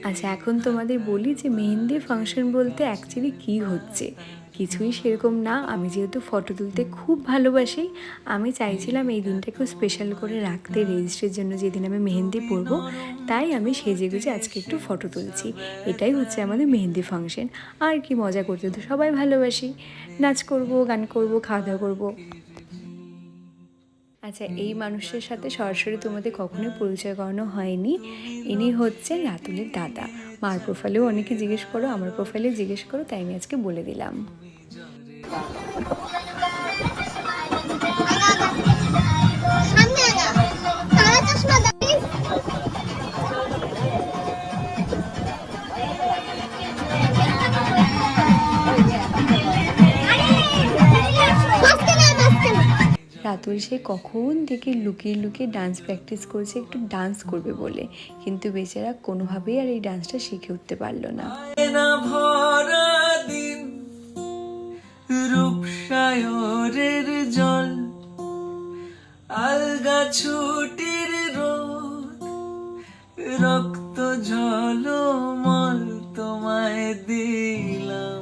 আচ্ছা, এখন তোমাদের বলি যে মেহেন্দি ফাংশন বলতে অ্যাকচুয়ালি কী হচ্ছে। কিছুই সেরকম না। আমি যেহেতু ফটো তুলতে খুব ভালোবাসি, আমি চাইছিলাম এই দিনটাকেও স্পেশাল করে রাখতে, রেজিস্ট্রির জন্য যেদিন আমি মেহেন্দি পরবো। তাই আমি সেজেগুজে আজকে একটু ফটো তুলছি। এটাই হচ্ছে আমাদের মেহেন্দি ফাংশন। আর কি মজা করতে তো সবাই ভালোবাসি। নাচ করব, গান করব, খাওয়া দাওয়া করবো। আচ্ছা, এই মানুষের সাথে সরাসরি তোমাদের কখনোই পরিচয় করানো হয়নি। ইনি হচ্ছেন রাতুলের দাদা। মার প্রোফাইলেও অনেকে জিজ্ঞেস করো, আমার প্রোফাইলে জিজ্ঞেস করো, তাই আমি আজকে বলে দিলাম। রাতুল সে কখন থেকে লুকিয়ে লুকিয়ে ডান্স প্র্যাকটিস করেছে একটু ডান্স করবে বলে, কিন্তু বেচারা কোনোভাবেই আর এই ডান্সটা শিখে উঠতে পারলো না। রূপসায়রের জল, আলগা ছুটির রোদ, রক্ত ঝলমল তোমায় দিলাম।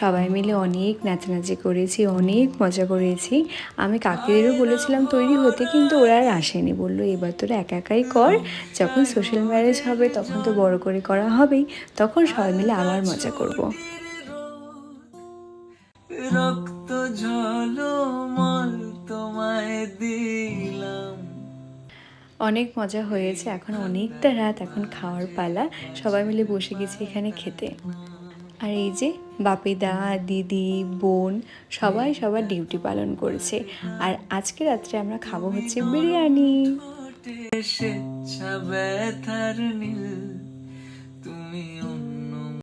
সবাই মিলে অনেক নাচানাচি করেছি, অনেক মজা করেছি। আমি কাকিদেরও বলেছিলাম তৈরি হতে, কিন্তু ওরা আর আসেনি। বললো এবার তোরা একা একাই কর, যখন সোশ্যাল ম্যারেজ হবে তখন তো বড় করে করা হবেই, তখন সবাই মিলে আবার মজা করব। রক্ত ঝলমল তোমায় দিলাম। অনেক মজা হয়েছে। এখন অনেকটা রাত, এখন খাওয়ার পালা। সবাই মিলে বসে গেছি এখানে খেতে। আর এই যে বাপিদা, দিদি, বোন সবাই সবার ডিউটি পালন করছে। আর আজকে রাত্রে আমরা খাবো হচ্ছে বিরিয়ানি। তুমি